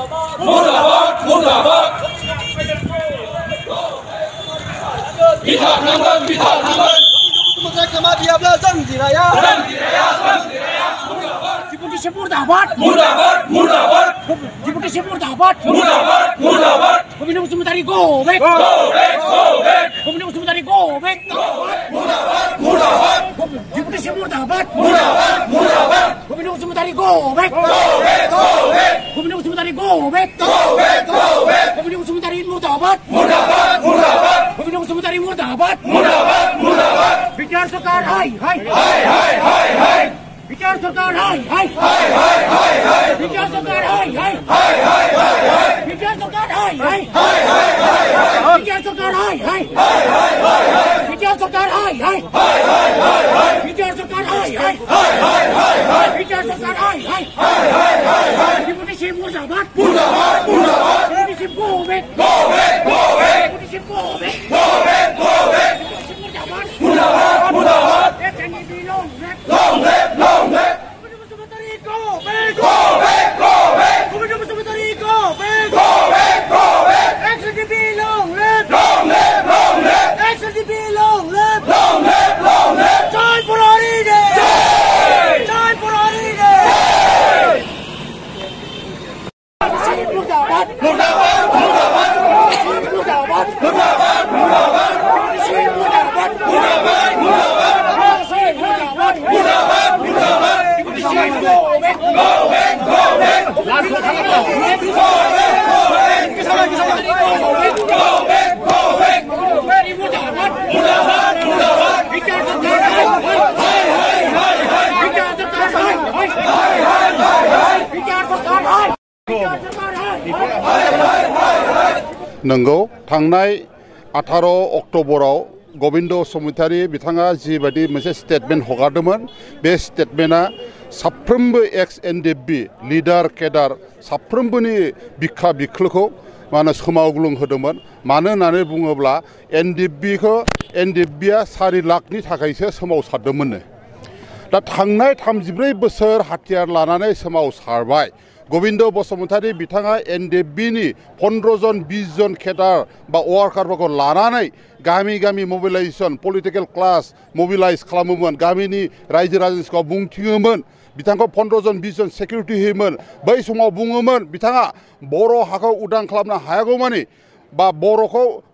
मुर्दाबाद मुर्दाबाद बिथा थांगोन बिथा थांगोन Sama diabla Zandiraya Deputy Murdabat मुर्दाबाद मुर्दाबाद Deputy Murdabat मुर्दाबाद मुर्दाबाद Pemimpin Sementari go back Pemimpin Sementari go back मुर्दाबाद मुर्दाबाद Deputy Murdabat मुर्दाबाद मुर्दाबाद Pemimpin Sementari go back Pemimpin Sementari go back Pemimpin Sementari Murdabat मुर्दाबाद मुर्दाबाद Pemimpin Sementari Murdabat मुर्दाबाद मुर्दाबाद Bicara Sarkar hai हाय हाय हाय हाय Bicara Sarkar hai हाय हाय हाय हाय Bicara Sarkar hai हाय हाय हाय हाय Bicara Sarkar hai हाय हाय हाय हाय Bicara Sarkar hai हाय हाय हाय हाय Bicara Sarkar hai हाय हाय हाय हाय Bicara Sarkar hai हाय हाय हाय हाय Bicara Sarkar hai हाय हाय हाय हाय Deputy Murdabat मुर्दाबाद मुर्दाबाद Deputy go back go back go back Deputy go back go back go back Murdabat मुर्दाबाद मुर्दाबाद long live Go back go back go back Go back go back go back XDP long live long live long live XDP long live long live long live Jai Purari Day Jai Purari Day Murdabat मुर्दाबाद मुर्दाबाद Murdabat मुर्दाबाद मुर्दाबाद Murdabat मुर्दाबाद मुर्दाबाद मुर्दाबाद मुर्दाबाद go back go back go back मुर्दाबाद मुर्दाबाद नंगौ थांनाय 18 अक्ट'बराव गबिन्द बसुमतारी बिथाङा जिबायदि मोनसे स्टेटमेन्ट हगारदोंमोन बे स्टेटमेन्टआ साफ्रोमबो एक्स एनडिएफबि लिडार केडार साफ्रोमबोनि बिखा बिख्लोखौ माने सोमावग्लुं होदोंमोन मानो होननानै बुङोब्ला एनडिएफबिआ 4 लाखनि थाखायसो सोमावसारदोंमोननो दा थांनाय 34 बोसोर हाथियार लानानै सोमावसारबाय गबिन्द बसुमतारी बिथाङा एनडिएफबिनि 15 जन 20 जन केडार बा वार्कारफोरखौ लानानै गामि गामि मोबिलाइजेशन पलिटिकल क्लास मोबिलाइज खालामोमोन गामिनि रायजो राजाखौ बुंथिङोमोन बिथांखौ 15 जन 20 जन सिकिउरिटि होयोमोन बै समाव बुङोमोन बिथाङा बर' हाखौ उदां खालामनो हायागौमानि बा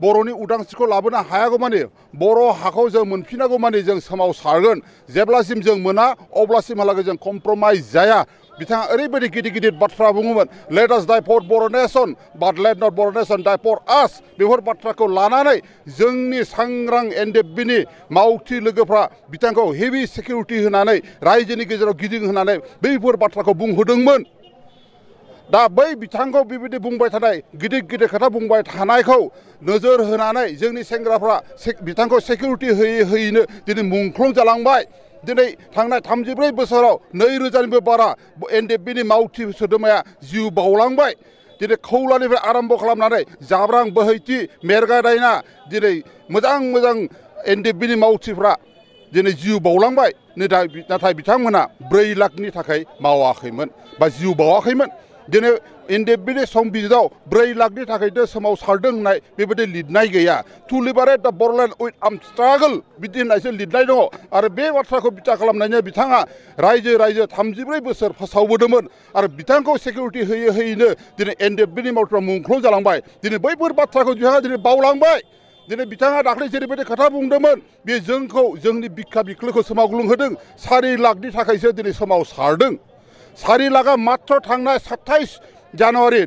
बर'नि उदांस्रिखौ लाबोनो हायागौमानि बर' हाखौ जों मोनफिनागौमानि जों सोमावसारगोन जेब्लासिम जों मोना अब्लासिमहालागै जों कमप्रमाइज जाया बिथाङा ओरैबायदि गिदिर गिदिर बाथ्रा बुङोमोन लेट आस डाइ फर बर' नेशन बाट लेट नट बर' नेशन डाइ फर आस बेफोर बाथ्राखौ लानानै जोंनि सांग्रां एनडिएफबिनि मावथि लोगोफ्रा बिथांखौ हेभि सिकिउरिटि होनानै रायजोनि गेजेराव गिदिंहोनानै बैफोर बाथ्राखौ बुंहोदोंमोन दा बै बिथांखौ बेबायदि बुंबाय थानाय गिदिर गिदिर खोथा बुंबाय थानायखौ नोजोर होनानै जोंनि सेंग्राफ्रा बिथांखौ सिकिउरिटि होयैनो दिनै मुंख्लं जालांबाय दिनै थांनाय 34 बोसोराव 2000निबो बारा एनडिएफबिनि मावथि सोद्रोमाया जिउ बावलांबाय दिनै खौलानिफ्राय आरम्भ खालामनानै जाब्रां बोहैथि मेरगादायना दिनै मोजां एनडिएफबिनि मावथिफ्रा दिनै जिउ बावलांबाय नाथाय बिथांमोना 4 लाखनि थाखाय मावाखैमोन बा जिउ बावाखैमोन दिनै एनडिएफबिनि संबिजिताव 4 लाखनि थाखायनो सोमावसारदों होननाय बेबायदि लिरनाय गैया टु लिबारेट द बर'लेण्ड उइथ आर्मड स्ट्रागल बिदि होननायसो लिरनाय दङ आरो बे बाथ्राखौ बिथा खालामनायनि बिथाङा रायजो 34 बोसोर फोसावबोदोंमोन आरो बिथांखौ सिकिउरिटि होयैनो दिनै एनडिएफबिनि मावथिफ्रा मुंख्लं जालांबाय दिनै बैफोर बाथ्राखौ बिथाङा दिनै बावलांबाय दिनै बिथाङा दाख्लै जेरैबायदि खोथा बुंदोंमोन बे जोंनि बिखा बिख्लोखौ सोमावग्लुंहोदों 4 लाखनि थाखायसो दिनै सोमावसारदों 4 लाखा मात्र थांनाय 27 जानुवारि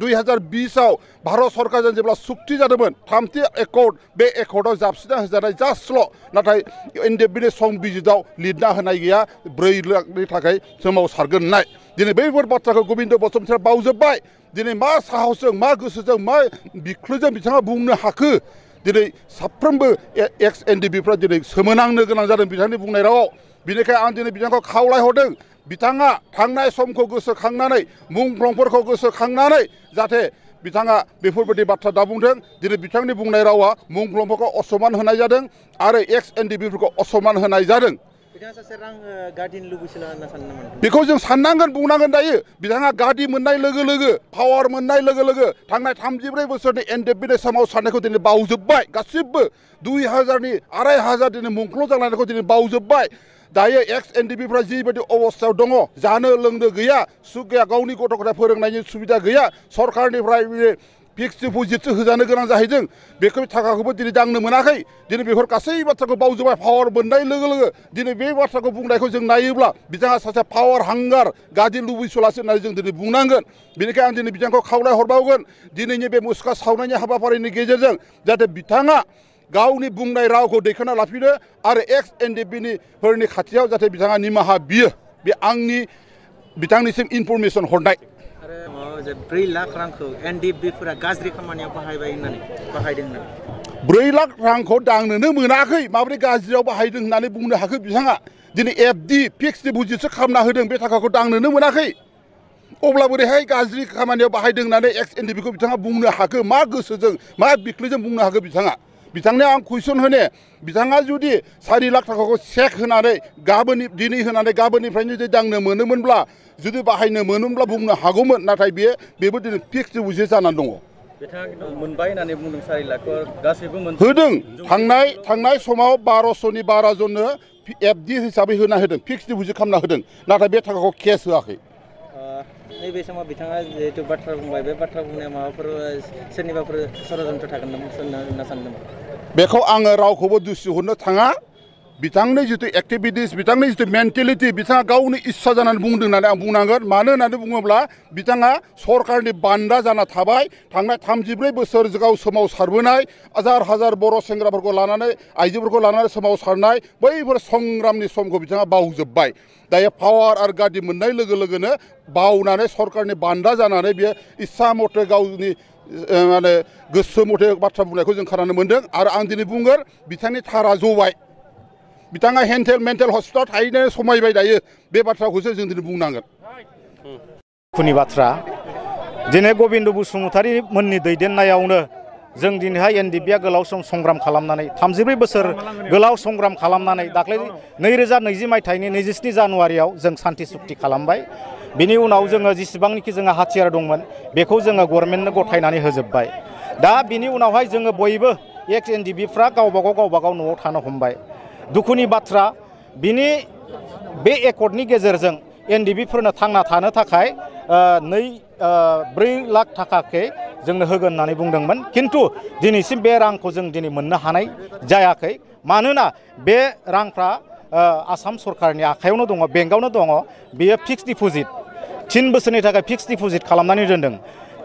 2020आव भारत सरकारजों जेब्ला सुक्ति जादोंमोन 3थि एकर्ड बे एकर्डआव जाबसिना होजानाय जास्टल' नाथाय एनडिएफबिनि संबिजिताव लिरना होनाय गैया 4 लाखनि थाखाय सोमावसारगोन होननाय दिनै बैफोर बाथ्राखौ गबिन्द बसुमतारीया बावजोब्बाय दिनै मा साहसजों मा गोसोजों मा बिख्लोजों बिथाङा बुंनो हाखो दिनै साफ्रोमबो एक्स एनडिएफबिफ्रा दिनै सोमोनांनो गोनां जादों बिथांनि बुंनाय रावाव बिनिखाय आं दिनै बिथांखौ खावलायहरदों बिथाङा थांनाय समखौ गोसोखांनानै मुंख्लंफोरखौ गोसोखांनानै जाहाथे बिथाङा बेफोरबायदि बाथ्रा दा बुंदों दिनै बिथांनि बुंनाय रावा मुंख्लंफोरखौ असमान होनाय जादों आरो एक्स एनडिएफबिफोरखौ असमान होनाय जादों बेखौ जों साननांगोन बुंनांगोन दायो बिथाङा गादी मोननाय लोगो लोगो पावार मोननाय लोगो लोगो थांनाय 34 बोसोरनि एनडिएफबि सोमावसारनायखौ दिनै बावजोब्बाय गासिबो 2000नि 2500 दिनै मुंख्लं जालायनायखौ दिनै बावजोब्बाय दायो एक्स एनडिएफबिफ्रा जिबायदि अबस्थायाव दङ जानो लोंनो गैया सुख गैया गावनि गथ' गथाय फोरोंनायनि सुबिदा गैया सरकारनिफ्राय फिक्स डिप'जिटसो होजानो गोनां जाहैदों बेखौ थाखाखौबो दिनै दांनो मोनाखै दिनै बेफोर गासै बाथ्राखौ बावजोब्बाय पावार मोननाय लोगो लोगो दिनै बे बाथ्राखौ बुंनायखौ जों नायोब्ला बिथाङा सासे पावार हांगार गादी लुबैसुलासो होननानै जों दिनै बुंनांगोन बेनिखायनो आं दिनै बिथांखौ खावलायहरबावगोन दिनैनि बे मुसुखा सावनायनि हाबाफारिनि गेजेरजों जाहाथे बिथाङा गावनि बुंनाय रावखौ दैखांना लाफिनो आरो एक्स एनडिएफबिनि फोरनि खाथियाव जाहाथे बिथाङा निमाहा बियो बे आंनि बिथांनिसिम इनफरमेसन हरनाय 4 लाख रांखौ एनडिएफबिफोरा गाज्रि खामानियाव बाहायबाय होननानै बाहायदों होननानै 4 लाख रांखौ दांनोनो मोनाखै माबोरै गाज्रियाव बाहायदों होननानै बुंनो हाखो बिथाङा दिनै एफडि फिक्स डिप'जिटसो खालामना होदों बे थाखाखौ दांनोनो मोनाखै अब्ला बोरैहाय गाज्रि खामानियाव बाहायदों होननानै एक्स एनडिएफबिखौ बिथाङा बुंनो हाखो मा गोसोजों मा बिख्लोजों बुंनो हाखो बिथाङा बिथांनो आं कुइसन होनो बिथाङा जुदि 4 लाख थाखाखौ चेक होनानै दिनै होनानै गाबोननिफ्रायनो जुदि दांनो मोनोमोनब्ला जुदि बाहायनो मोनोमोनब्ला बुंनो हागौमोन नाथाय बेबो दिनै फिक्स डिप'जिट जानानै दङ बिथाङा खिन्थु मोनबाय होननानै बुंदों 4 लाखखौ गासैबो होदों थांनाय समाव 1200नि बारा जननो एफडि हिसाबै होना होदों फिक्स डिप'जिट खालामना होदों नाथाय बे थाखाखौ केस होआखै नैबे समाव बिथाङा जिहेतु बाथ्रा बुंबाय बे बाथ्रा बुंनाया माबाफोर सोरनिबाफोर षड़यन्त्र थागोन होनना सानदों बेखौ आङो रावखौबो दुसि हरनो थाङा बिथांनि जितु एक्टिभिटिस बिथांनि जितु मेन्टेलिटि बिथाङा गावनि इस्सा जानानै बुंदों होननानै आं बुंनांगोन मानो होननानै बुङोब्ला बिथाङा सरकारनि बान्दा जाना थाबाय थांनाय 34 बोसोर गाव सोमावसारबोनाय हाजार बर' सेंग्राफोरखौ लानानै आइजोफोरखौ लानानै सोमावसारनाय बैफोर संग्रामनि समखौ बिथाङा बावजोब्बाय दायो पावार आरो गादी मोननाय लोगो लोगोनो बावनानै सरकारनि बान्दा जानानै बियो इस्सा मथे गावनि माने गोसो मथे बाथ्रा बुंनायखौ जों खोनानो मोन्दों आरो आं दिनै बुंगोन बिथांनि थारा जबाय बिथाङा मेन्टेल हस्पिटाल थाहैनो समायबाय दायो बे बाथ्राखौसो जों दिनै बुंनांगोन दुखुनि बाथ्रा दिनै गबिन्द बसुमतारी मोननि दैदेननायावनो जों दिनैहाय एनडिएफबिआ गोलाव सम संग्राम खालामनानै 34 बोसोर गोलाव संग्राम खालामनानै दाख्लै 2020 मायथाइनि 27 जानुवारियाव जों सान्थि सुक्ति खालामबाय बिनि उनाव जोङो जेसेबांनिखि जोंहा हाथियार दंमोन बेखौ जोङो गभर्नमेन्टनो गथायनानै होजोबबाय दा बिनि उनावहाय जोङो बयबो एक्स एनडिएफबिफ्रा गावबागाव न'आव थानो हमबाय दुखुनि बाथ्रा बिनि बे एकर्डनि गेजेरजों एनडिएफबिफोरनो थांना थानो थाखाय 4 लाख थाखाखै जोंनो होगोन होननानै बुंदोंमोन किन्तु दिनैसिम बे रांखौ जों दिनै मोननो हानाय जायाखै मानोना बे रांफ्रा आसाम सरकारनि आखायावनो दङ बेंकआवनो दङ बेयो फिक्स डिप'जिट 3 बोसोरनि थाखाय फिक्स डिप'जिट खालामनानै दोनदों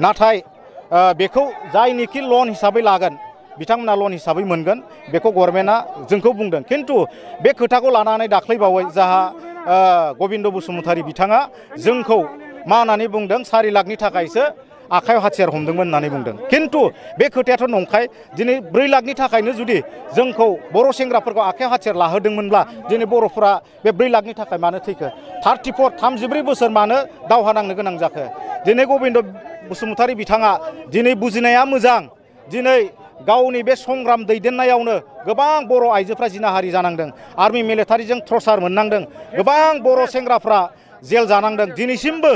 नाथाय बेखौ जायनिखि लन हिसाबै लागोन बिथांमोना लन हिसाबै मोनगोन बेखौ गभर्नमेन्टआ जोंखौ बुंदों किन्तु बे खोथाखौ लानानै दाख्लैबावै जाहा गबिन्द बसुमतारी बिथाङा जोंखौ मा होननानै बुंदों 4 लाखनि थाखायसो आखायाव हाथियार हमदोंमोन होननानै बुंदों किन्तु बे खोथायाथ' नंखाय दिनै 4 लाखनि थाखायनो जुदि जोंखौ बर' सेंग्राफोरखौ आखायाव हाथियार लाहोदोंमोनब्ला दिनै बर'फोरा बे 4 लाखनि थाखाय मानो थैखो 34 बोसोर मानो दावहा नांनो गोनां जाखो दिनै गबिन्द बसुमतारी बिथाङा दिनै बुजिनाया मोजां दिनै गावनि बे संग्राम दैदेननायावनो गोबां बर' आइजोफ्रा जिनाहारि जानांदों आर्मि मिलिटारिजों ट्रचार मोननांदों गोबां बर' सेंग्राफ्रा जेल जानांदों दिनैसिमबो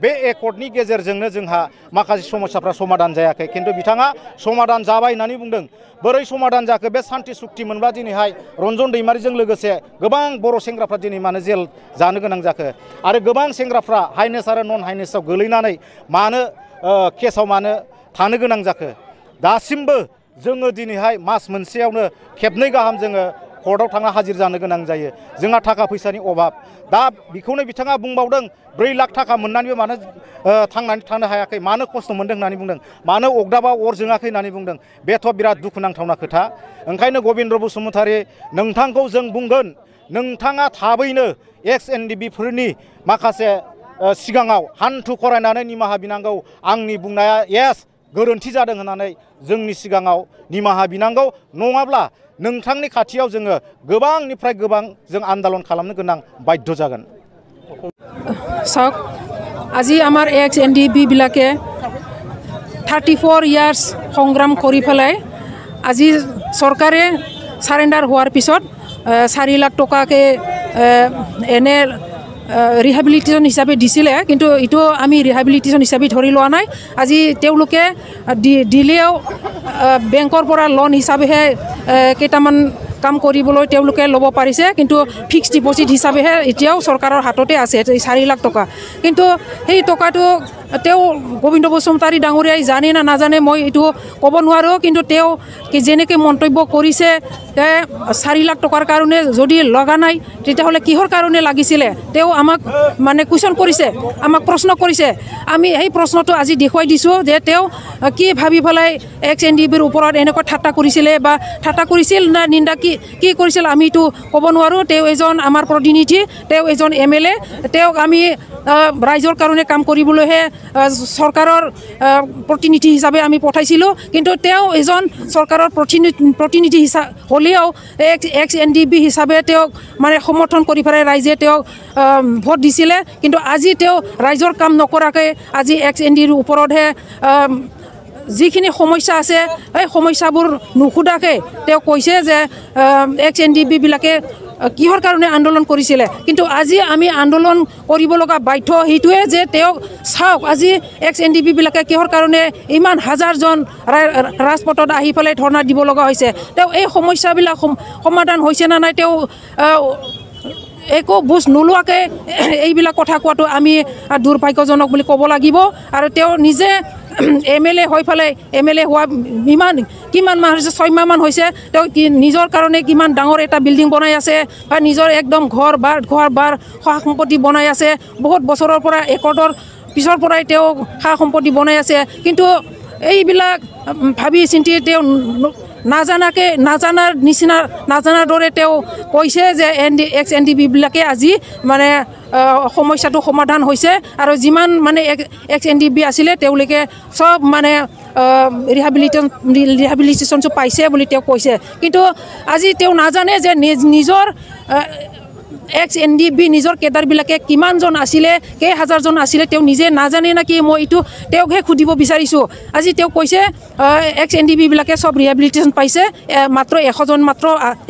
बे एकर्डनि गेजेरजोंनो जोंहा माखासे समस्याफ्रा समाधान जायाखै किन्तु बिथाङा समाधान जाबाय होननानै बुंदों बोरै समाधान जाखो बे सान्थि सुक्ति मोनब्ला दिनैहाय रन्जन दैमारिजों लोगोसे गोबां बर' सेंग्राफ्रा दिनै मानो जेल जानो गोनां जाखो आरो गोबां सेंग्राफ्रा हाइनेस आरो नन हाइनेसआव गोलैनानै मानो केसाव मानो थानो गोनां जाखो दासिमबो जोङो दिनैहाय मास मोनसेयावनो खेबनै गाहाम जोङो कर्टआव थांना हाजिर जानो गोनां जायो जोंहा थाखा फैसानि अभाब दा बेखौनो बिथाङा बुंबावदों 4 लाख थाखा मोननानैबो मानो थांनानै थानो हायाखै मानो खस्थ' मोनदों होननानै बुंदों मानो अगदाबा अर जोङाखै होननानै बुंदों बेथ' बिराद दुखुनांथावना खोथा ओंखायनो गबिन्द बसुमतारी नोंथांखौ जों बुंगोन नोंथाङा थाबैनो एक्स एनडिएफबिफोरनि माखासे सिगाङाव हान्थु खरायनानै निमाहा बिनांगौ आंनि बुंनाया येस गोरोन्थि जादों होननानै जोंनि सिगाङाव निमाहा बिनांगौ नङाब्ला नोंथांनि खाथियाव जोङो गोबांनिफ्राय गोबां जों आन्दोलन खालामनो गोनां बाध्य जागोन চাওক আজি আমাৰ এক্স এনডিএফবি বিলাকে 34 ইয়াৰ্ছ সংগ্ৰাম কৰি পেলাই আজি চৰকাৰে সাৰেণ্ডাৰ হোৱাৰ পিছত 4 লাখ টকাকে এনে ৰিহেবিলিটেশ্যন হিচাপে দিছিলে কিন্তু এইটো আমি ৰিহেবিলিটেশ্যন হিচাপে ধৰি লোৱা নাই আজি তেওঁলোকে দিলেও বেংকৰ পৰা লোন হিচাপেহে কেইটামান কাম কৰিবলৈ তেওঁলোকে ল'ব পাৰিছে কিন্তু ফিক্সড ডিপজিট হিচাপেহে এতিয়াও চৰকাৰৰ হাততে আছে 4 লাখ টকা কিন্তু সেই টকাটো তেওঁ গোবিন্দ বসুমতাৰী ডাঙৰীয়াই জানে না নাজানে মই এইটো ক'ব নোৱাৰোঁ কিন্তু তেওঁ যেনেকৈ মন্তব্য কৰিছে 4 লাখ টকাৰ কাৰণে যদি লগা নাই তেতিয়াহ'লে কিহৰ কাৰণে লাগিছিলে তেওঁ আমাক মানে কুৱেশ্যন কৰিছে আমাক প্ৰশ্ন কৰিছে আমি সেই প্ৰশ্নটো আজি দেখুৱাই দিছোঁ যে তেওঁ কি ভাবি পেলাই XNDBৰ ওপৰত এনেকুৱা ঠাট্টা কৰিছিলে বা ঠাট্টা কৰিছিল না নিন্দা কি কৰিছিল আমি এইটো ক'ব নোৱাৰোঁ তেওঁ এজন আমাৰ প্ৰতিনিধি তেওঁ এজন MLA তেওঁক আমি ৰাইজৰ কাৰণে কাম কৰিবলৈহে চৰকাৰৰ প্ৰতিনিধি হিচাপে আমি পঠাইছিলোঁ কিন্তু তেওঁ এজন চৰকাৰৰ প্ৰতিনিধি হিচাপে হ'লেও XNDB হিচাপে তেওঁক মানে সমৰ্থন কৰি পেলাই ৰাইজে তেওঁক ভোট দিছিলে কিন্তু আজি তেওঁ ৰাইজৰ কাম নকৰাকৈ আজি XNDBৰ ওপৰতহে যিখিনি সমস্যা আছে এই সমস্যাবোৰ নুসুধাকৈ তেওঁ কৈছে যে XNDBবিলাকে কিহৰ কাৰণে আন্দোলন কৰিছিলে কিন্তু আজি আমি আন্দোলন কৰিব লগা বাধ্য সেইটোৱে যে তেওঁক চাওক আজি XNDBবিলাকে কিহৰ কাৰণে ইমান হাজাৰজন ৰাজপথত আহি পেলাই ধৰ্ণা দিব লগা হৈছে তেওঁ এই সমস্যাবিলাক সমাধান হৈছে না নাই তেওঁ একো বুজ নোলোৱাকৈ এইবিলাক কথা কোৱাটো আমি দুৰ্ভাগ্যজনক বুলি ক'ব লাগিব আৰু তেওঁ নিজে MLA হৈ পেলাই MLA হোৱা কিমান মাহ হৈছে 6 মাহমান হৈছে তেওঁ নিজৰ কাৰণে কিমান ডাঙৰ এটা বিল্ডিং বনাই আছে বা নিজৰ একদম ঘৰ বাৰ সা সম্পত্তি বনাই আছে বহুত বছৰৰ পৰা একৰ্ডৰ পিছৰ পৰাই তেওঁ সা সম্পত্তি বনাই আছে কিন্তু এইবিলাক ভাবি চিন্তি তেওঁ নাজানাৰ দৰে তেওঁ কৈছে যে XNDBবিলাকে আজি মানে সমস্যাটো সমাধান হৈছে আৰু যিমান মানে XNDB আছিলে তেওঁলোকে সব মানে ৰিহেবিলিটেশ্যনটো পাইছে বুলি তেওঁ কৈছে কিন্তু আজি তেওঁ নাজানে যে নিজৰ XNDB নিজৰ কেডাৰবিলাকে কিমানজন আছিলে কেইহাজাৰজন আছিলে তেওঁ নিজে নাজানে নাকি মই এইটো তেওঁকহে সুধিব বিচাৰিছোঁ আজি তেওঁ কৈছে XNDBবিলাকে সব ৰিহেবিলিটেশ্যন পাইছে মাত্ৰ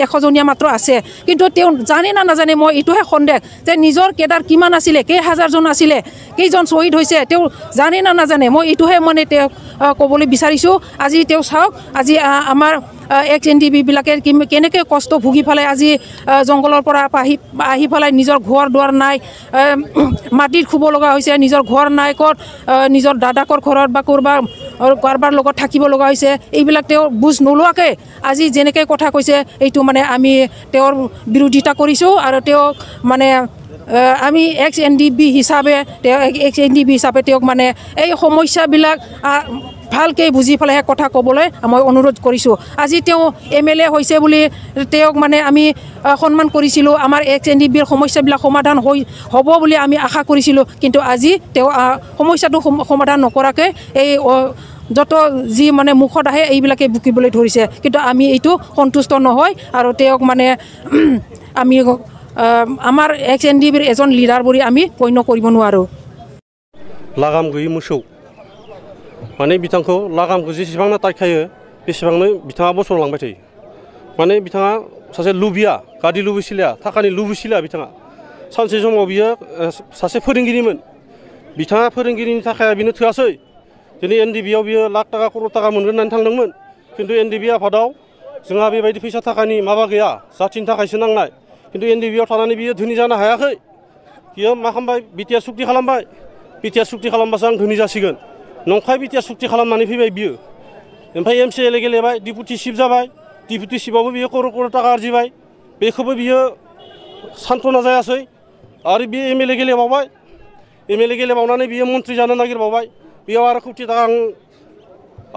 100জনীয়া মাত্ৰ আছে কিন্তু তেওঁ জানে না নাজানে মই এইটোহে সন্দেহ যে নিজৰ কেডাৰ কিমান আছিলে কেইহাজাৰজন আছিলে কেইজন শ্বহীদ হৈছে তেওঁ জানে না নাজানে মই এইটোহে মানে তেওঁক ক'বলৈ বিচাৰিছোঁ আজি তেওঁ চাওক আজি আমাৰ XNDBবিলাকে কেনেকৈ কষ্ট ভুগি পেলাই আজি জংঘলৰ পৰা আহি পেলাই নিজৰ ঘৰ দুৱাৰ নাই মাটিত শুব লগা হৈছে নিজৰ ঘৰ নাই ক'ত নিজৰ দাদাকৰ ঘৰত বা কাৰোবাৰ লগত থাকিব লগা হৈছে এইবিলাক তেওঁ বুজ নোলোৱাকৈ আজি যেনেকৈ কথা কৈছে এইটো মানে আমি তেওঁৰ বিৰোধিতা কৰিছোঁ আৰু তেওঁক মানে আমি XNDB হিচাপে তেওঁক মানে এই সমস্যাবিলাক ভালকৈ বুজি পেলাইহে কথা ক'বলৈ মই অনুৰোধ কৰিছোঁ আজি তেওঁ MLA হৈছে বুলি তেওঁক মানে আমি সন্মান কৰিছিলোঁ আমাৰ XNDBৰ সমস্যাবিলাক সমাধান হ'ব বুলি আমি আশা কৰিছিলোঁ কিন্তু আজি তেওঁ সমস্যাটো সমাধান নকৰাকৈ এই যত যি মানে মুখত আহে এইবিলাকে বুকিবলৈ ধৰিছে কিন্তু আমি এইটো সন্তুষ্ট নহয় আৰু তেওঁক মানে আমি আমাৰ XNDBৰ এজন লিডাৰ বুলি আমি গণ্য কৰিব নোৱাৰোঁ লাগাম गैयै मोसौ माने बिथांखौ लागामखौ जेसेबांनो टाइटखायो बेसेबांनो बिथाङा बसरलांबाय थायो माने बिथाङा सासे लुबिया गादि लुबैसिला थाखानि लुबैसिला बिथाङा सानसे समाव बियो सासे फोरोंगिरिमोन बिथाङा फोरोंगिरिनि थाखाय बिनो थोआसै दिनै NDBआव बियो लाख टाका करोड़ टाका मोनगोन होननानै थांदोंमोन खिन्थु NDB आफादाव जोंहा बेबायदि फैसा थाखानि माबा गैया जाथिनि थाखायसो नांनाय खिन्थु NDBआव थानानै बियो धोनि जानो हायाखै बियो मा खालामबाय BTR सुक्ति खालामबाय BTR सुक्ति खालामबासो आं धोनि जासिगोन नंखाय BTR सुक्ति खालामनानै फैबाय बियो ओमफ्राय MCLA गेलेबाय डिपुटि चिफ जाबाय डिपुटि चिफआवबो बियो करोड़ टाका आरजिबाय बेखौबो बियो सान्थ'ना जायासै आरो बियो MLA गेलेबावबाय MLA गेलेबावनानै बियो मन्त्रि जानो नागिरबावबाय बेयाव आरो कौटि टाका आं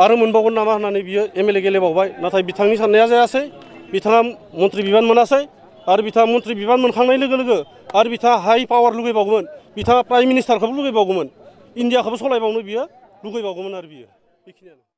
आरो मोनबावगोन नामा होननानै बियो MLA गेलेबावबाय नाथाय बिथांनि साननाया जायासै बिथाङा मन्त्रि बिबान मोनासै आरो बिथाङा मन्त्रि बिबान मोनखांनाय लोगो लोगो आरो बिथाङा हाई पावार लुगैबावगोमोन बिथाङा प्राइम मिनिस्टारखौबो लुगैबावगोमोन इन्डियाखौबो सलायबावनो बियो लुगैबावगोमोन आरो बियो बेखिनियानो